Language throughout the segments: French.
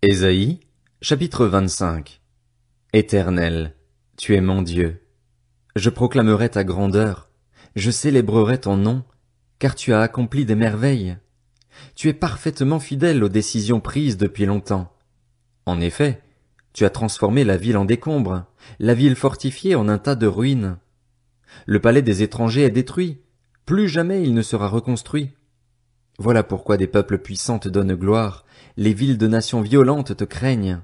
Ésaïe, chapitre 25. Éternel, tu es mon Dieu. Je proclamerai ta grandeur, je célébrerai ton nom, car tu as accompli des merveilles. Tu es parfaitement fidèle aux décisions prises depuis longtemps. En effet, tu as transformé la ville en décombre, la ville fortifiée en un tas de ruines. Le palais des étrangers est détruit, plus jamais il ne sera reconstruit. Voilà pourquoi des peuples puissants te donnent gloire, les villes de nations violentes te craignent.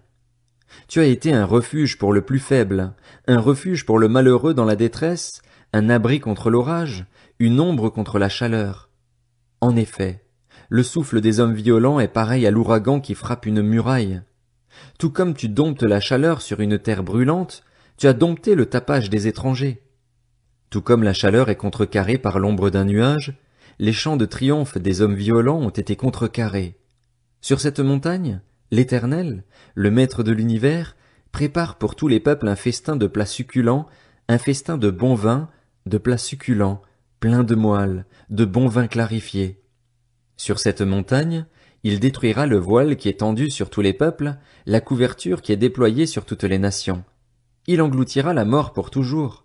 Tu as été un refuge pour le plus faible, un refuge pour le malheureux dans la détresse, un abri contre l'orage, une ombre contre la chaleur. En effet, le souffle des hommes violents est pareil à l'ouragan qui frappe une muraille. Tout comme tu domptes la chaleur sur une terre brûlante, tu as dompté le tapage des étrangers. Tout comme la chaleur est contrecarrée par l'ombre d'un nuage, les chants de triomphe des hommes violents ont été contrecarrés. Sur cette montagne, l'Éternel, le Maître de l'univers, prépare pour tous les peuples un festin de plats succulents, un festin de bon vin, de plats succulents, pleins de moelle, de bon vin clarifié. Sur cette montagne, il détruira le voile qui est tendu sur tous les peuples, la couverture qui est déployée sur toutes les nations. Il engloutira la mort pour toujours.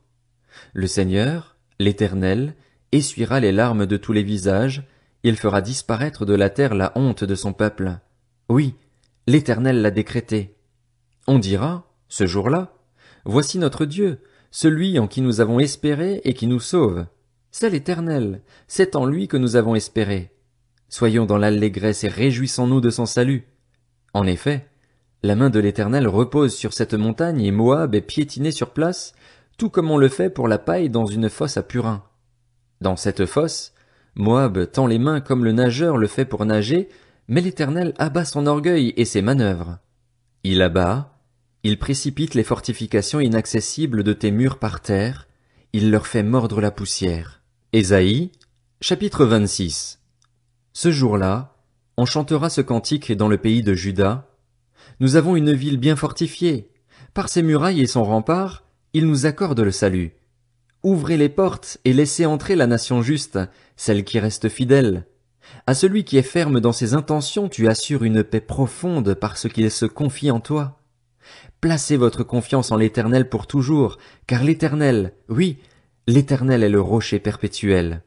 Le Seigneur, l'Éternel, essuiera les larmes de tous les visages, il fera disparaître de la terre la honte de son peuple. Oui, l'Éternel l'a décrété. On dira, ce jour-là, voici notre Dieu, celui en qui nous avons espéré et qui nous sauve. C'est l'Éternel, c'est en lui que nous avons espéré. Soyons dans l'allégresse et réjouissons-nous de son salut. En effet, la main de l'Éternel repose sur cette montagne et Moab est piétiné sur place, tout comme on le fait pour la paille dans une fosse à purin. Dans cette fosse, Moab tend les mains comme le nageur le fait pour nager, mais l'Éternel abat son orgueil et ses manœuvres. Il abat, il précipite les fortifications inaccessibles de tes murs par terre, il leur fait mordre la poussière. Ésaïe, chapitre 26. Ce jour-là, on chantera ce cantique dans le pays de Juda. Nous avons une ville bien fortifiée. Par ses murailles et son rempart, il nous accorde le salut. Ouvrez les portes et laissez entrer la nation juste, celle qui reste fidèle. À celui qui est ferme dans ses intentions, tu assures une paix profonde parce qu'il se confie en toi. Placez votre confiance en l'Éternel pour toujours, car l'Éternel, oui, l'Éternel est le rocher perpétuel.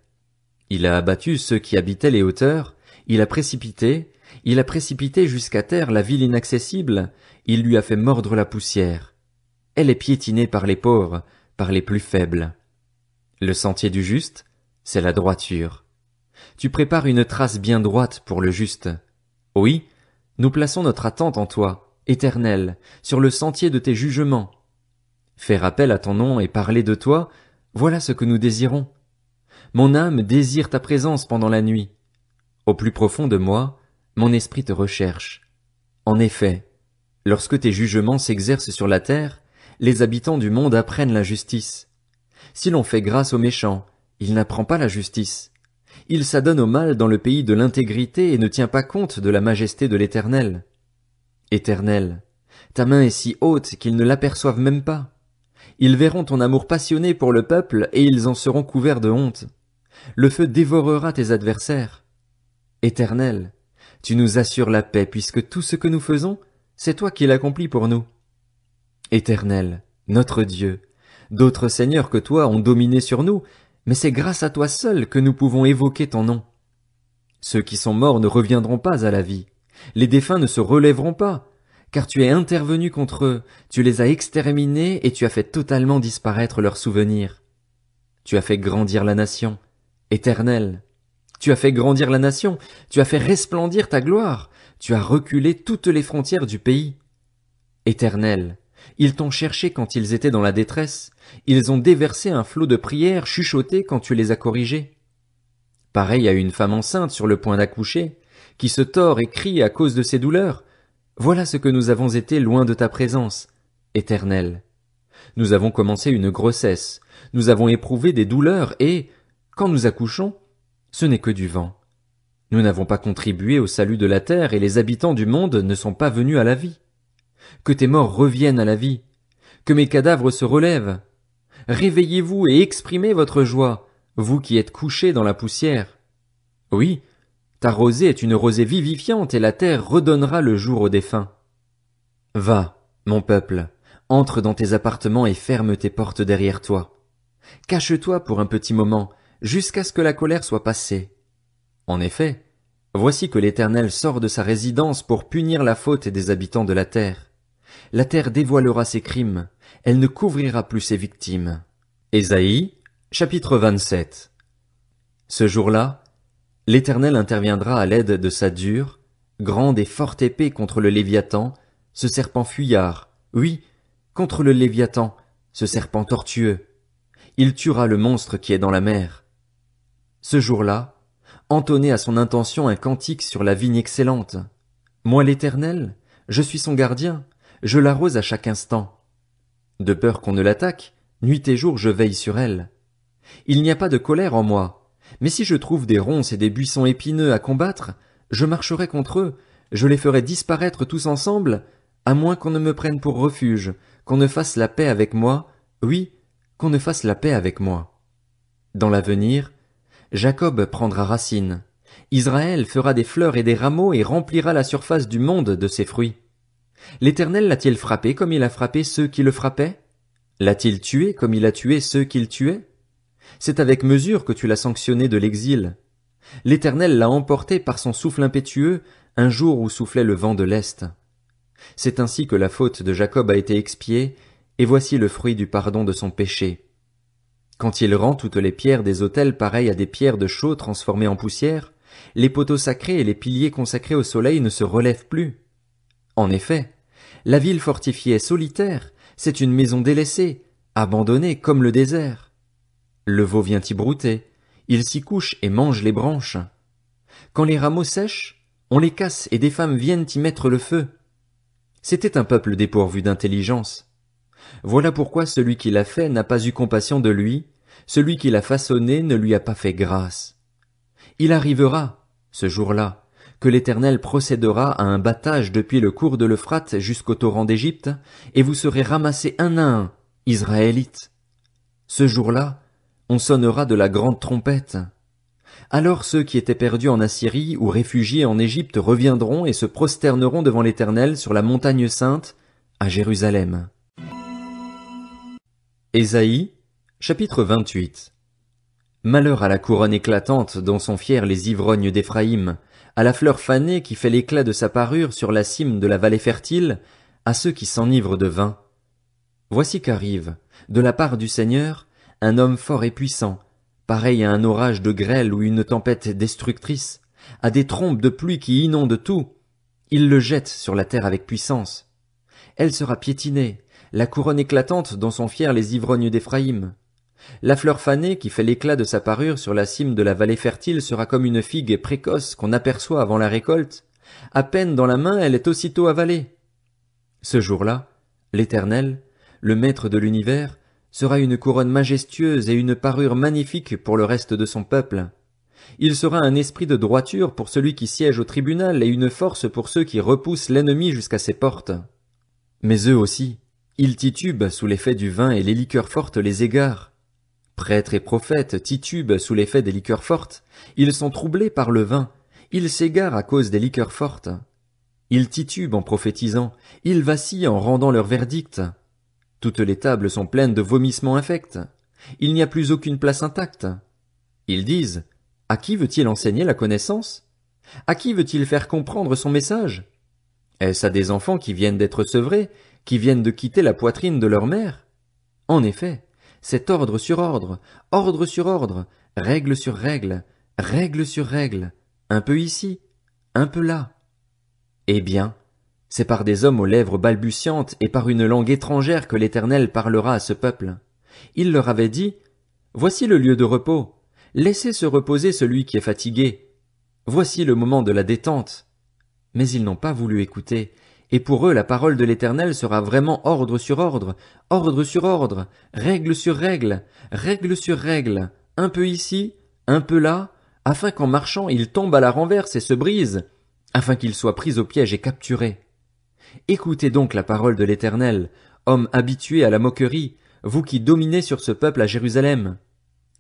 Il a abattu ceux qui habitaient les hauteurs, il a précipité jusqu'à terre la ville inaccessible, il lui a fait mordre la poussière. Elle est piétinée par les pauvres, par les plus faibles. Le sentier du juste, c'est la droiture. Tu prépares une trace bien droite pour le juste. Oui, nous plaçons notre attente en toi, Éternel, sur le sentier de tes jugements. Faire appel à ton nom et parler de toi, voilà ce que nous désirons. Mon âme désire ta présence pendant la nuit. Au plus profond de moi, mon esprit te recherche. En effet, lorsque tes jugements s'exercent sur la terre, les habitants du monde apprennent la justice. Si l'on fait grâce aux méchants, il n'apprend pas la justice. Il s'adonne au mal dans le pays de l'intégrité et ne tient pas compte de la majesté de l'Éternel. Éternel, ta main est si haute qu'ils ne l'aperçoivent même pas. Ils verront ton amour passionné pour le peuple et ils en seront couverts de honte. Le feu dévorera tes adversaires. Éternel, tu nous assures la paix puisque tout ce que nous faisons, c'est toi qui l'accomplis pour nous. Éternel, notre Dieu, d'autres seigneurs que toi ont dominé sur nous, mais c'est grâce à toi seul que nous pouvons évoquer ton nom. Ceux qui sont morts ne reviendront pas à la vie, les défunts ne se relèveront pas, car tu es intervenu contre eux, tu les as exterminés et tu as fait totalement disparaître leurs souvenirs. Tu as fait grandir la nation, Éternel. Tu as fait grandir la nation, tu as fait resplendir ta gloire, tu as reculé toutes les frontières du pays. Éternel, ils t'ont cherché quand ils étaient dans la détresse, ils ont déversé un flot de prières chuchotées quand tu les as corrigés. Pareil à une femme enceinte sur le point d'accoucher, qui se tord et crie à cause de ses douleurs, voilà ce que nous avons été loin de ta présence, Éternel. Nous avons commencé une grossesse, nous avons éprouvé des douleurs et, quand nous accouchons, ce n'est que du vent. Nous n'avons pas contribué au salut de la terre et les habitants du monde ne sont pas venus à la vie. Que tes morts reviennent à la vie, que mes cadavres se relèvent. Réveillez-vous et exprimez votre joie, vous qui êtes couchés dans la poussière. Oui, ta rosée est une rosée vivifiante et la terre redonnera le jour aux défunts. Va, mon peuple, entre dans tes appartements et ferme tes portes derrière toi. Cache-toi pour un petit moment, jusqu'à ce que la colère soit passée. En effet, voici que l'Éternel sort de sa résidence pour punir la faute des habitants de la terre. La terre dévoilera ses crimes, elle ne couvrira plus ses victimes. Ésaïe, chapitre 27. Ce jour-là, l'Éternel interviendra à l'aide de sa dure, grande et forte épée contre le Léviathan, ce serpent fuyard, oui, contre le Léviathan, ce serpent tortueux. Il tuera le monstre qui est dans la mer. Ce jour-là, entonnez à son intention un cantique sur la vigne excellente. Moi l'Éternel, je suis son gardien, je l'arrose à chaque instant. De peur qu'on ne l'attaque, nuit et jour je veille sur elle. Il n'y a pas de colère en moi, mais si je trouve des ronces et des buissons épineux à combattre, je marcherai contre eux, je les ferai disparaître tous ensemble, à moins qu'on ne me prenne pour refuge, qu'on ne fasse la paix avec moi, oui, qu'on ne fasse la paix avec moi. Dans l'avenir, Jacob prendra racine, Israël fera des fleurs et des rameaux et remplira la surface du monde de ses fruits. L'Éternel l'a-t-il frappé comme il a frappé ceux qui le frappaient? L'a-t-il tué comme il a tué ceux qu'il tuait? C'est avec mesure que tu l'as sanctionné de l'exil. L'Éternel l'a emporté par son souffle impétueux, un jour où soufflait le vent de l'Est. C'est ainsi que la faute de Jacob a été expiée, et voici le fruit du pardon de son péché. Quand il rend toutes les pierres des autels pareilles à des pierres de chaux transformées en poussière, les poteaux sacrés et les piliers consacrés au soleil ne se relèvent plus. En effet, la ville fortifiée est solitaire, c'est une maison délaissée, abandonnée comme le désert. Le veau vient y brouter, il s'y couche et mange les branches. Quand les rameaux sèchent, on les casse et des femmes viennent y mettre le feu. C'était un peuple dépourvu d'intelligence. Voilà pourquoi celui qui l'a fait n'a pas eu compassion de lui, celui qui l'a façonné ne lui a pas fait grâce. Il arrivera, ce jour-là, que l'Éternel procédera à un battage depuis le cours de l'Euphrate jusqu'au torrent d'Égypte, et vous serez ramassés un à un, Israélites. Ce jour-là, on sonnera de la grande trompette. Alors ceux qui étaient perdus en Assyrie ou réfugiés en Égypte reviendront et se prosterneront devant l'Éternel sur la montagne sainte, à Jérusalem. Ésaïe, chapitre 28. Malheur à la couronne éclatante dont sont fiers les ivrognes d'Éphraïm, à la fleur fanée qui fait l'éclat de sa parure sur la cime de la vallée fertile, à ceux qui s'enivrent de vin. Voici qu'arrive, de la part du Seigneur, un homme fort et puissant, pareil à un orage de grêle ou une tempête destructrice, à des trombes de pluie qui inondent tout. Il le jette sur la terre avec puissance. Elle sera piétinée, la couronne éclatante dont sont fiers les ivrognes d'Éphraïm. La fleur fanée qui fait l'éclat de sa parure sur la cime de la vallée fertile sera comme une figue précoce qu'on aperçoit avant la récolte. À peine dans la main, elle est aussitôt avalée. Ce jour-là, l'Éternel, le Maître de l'univers, sera une couronne majestueuse et une parure magnifique pour le reste de son peuple. Il sera un esprit de droiture pour celui qui siège au tribunal et une force pour ceux qui repoussent l'ennemi jusqu'à ses portes. Mais eux aussi, ils titubent sous l'effet du vin et les liqueurs fortes les égarent. Prêtres et prophètes titubent sous l'effet des liqueurs fortes, ils sont troublés par le vin, ils s'égarent à cause des liqueurs fortes. Ils titubent en prophétisant, ils vacillent en rendant leur verdict. Toutes les tables sont pleines de vomissements infects. Il n'y a plus aucune place intacte. Ils disent, à qui veut-il enseigner la connaissance? À qui veut-il faire comprendre son message? Est-ce à des enfants qui viennent d'être sevrés, qui viennent de quitter la poitrine de leur mère? En effet, c'est ordre sur ordre sur ordre, règle sur règle, règle sur règle, un peu ici, un peu là. Eh bien, c'est par des hommes aux lèvres balbutiantes et par une langue étrangère que l'Éternel parlera à ce peuple. Il leur avait dit, voici le lieu de repos, laissez se reposer celui qui est fatigué. Voici le moment de la détente. Mais ils n'ont pas voulu écouter, et pour eux la parole de l'Éternel sera vraiment ordre sur ordre, règle sur règle, règle sur règle, un peu ici, un peu là, afin qu'en marchant ils tombent à la renverse et se brisent, afin qu'ils soient pris au piège et capturés. Écoutez donc la parole de l'Éternel, hommes habitués à la moquerie, vous qui dominez sur ce peuple à Jérusalem.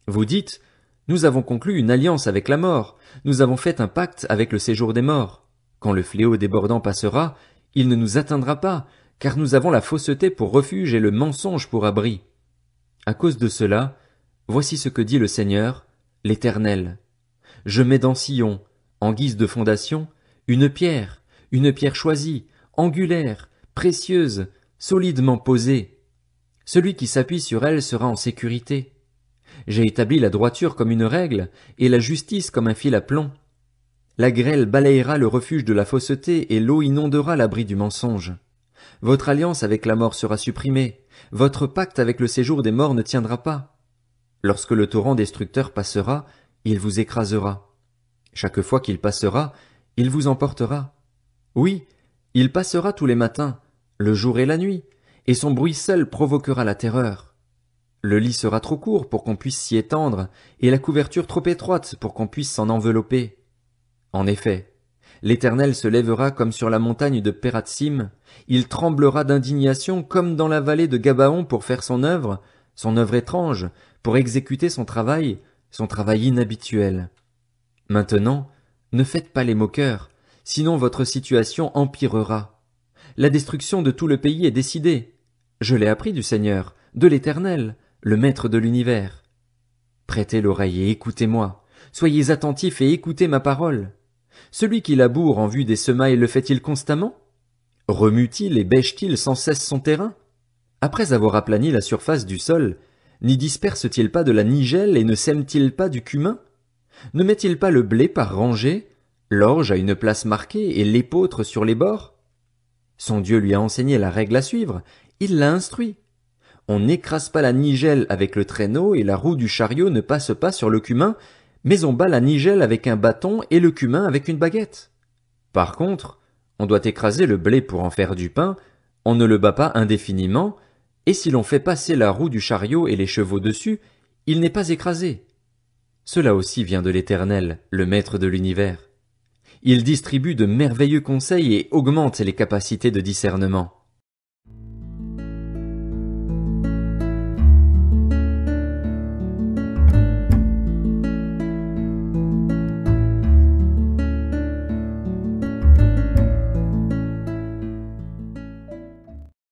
Vous dites, nous avons conclu une alliance avec la mort, nous avons fait un pacte avec le séjour des morts. Quand le fléau débordant passera, il ne nous atteindra pas, car nous avons la fausseté pour refuge et le mensonge pour abri. À cause de cela, voici ce que dit le Seigneur, l'Éternel. Je mets dans Sion, en guise de fondation, une pierre choisie, angulaire, précieuse, solidement posée. Celui qui s'appuie sur elle sera en sécurité. J'ai établi la droiture comme une règle, et la justice comme un fil à plomb. La grêle balayera le refuge de la fausseté, et l'eau inondera l'abri du mensonge. Votre alliance avec la mort sera supprimée, votre pacte avec le séjour des morts ne tiendra pas. Lorsque le torrent destructeur passera, il vous écrasera. Chaque fois qu'il passera, il vous emportera. Oui, il passera tous les matins, le jour et la nuit, et son bruit seul provoquera la terreur. Le lit sera trop court pour qu'on puisse s'y étendre, et la couverture trop étroite pour qu'on puisse s'en envelopper. En effet, l'Éternel se lèvera comme sur la montagne de Pératsim, il tremblera d'indignation comme dans la vallée de Gabaon pour faire son œuvre étrange, pour exécuter son travail inhabituel. Maintenant, ne faites pas les moqueurs, sinon votre situation empirera. La destruction de tout le pays est décidée. Je l'ai appris du Seigneur, de l'Éternel, le Maître de l'univers. Prêtez l'oreille et écoutez-moi, soyez attentifs et écoutez ma parole. Celui qui laboure en vue des semailles le fait-il constamment? Remue-t-il et bêche-t-il sans cesse son terrain? Après avoir aplani la surface du sol, n'y disperse-t-il pas de la nigelle et ne sème-t-il pas du cumin? Ne met-il pas le blé par rangées, l'orge à une place marquée et l'épeautre sur les bords? Son Dieu lui a enseigné la règle à suivre, il l'a instruit. On n'écrase pas la nigelle avec le traîneau et la roue du chariot ne passe pas sur le cumin, mais on bat la nigelle avec un bâton et le cumin avec une baguette. Par contre, on doit écraser le blé pour en faire du pain, on ne le bat pas indéfiniment, et si l'on fait passer la roue du chariot et les chevaux dessus, il n'est pas écrasé. Cela aussi vient de l'Éternel, le Maître de l'univers. Il distribue de merveilleux conseils et augmente les capacités de discernement.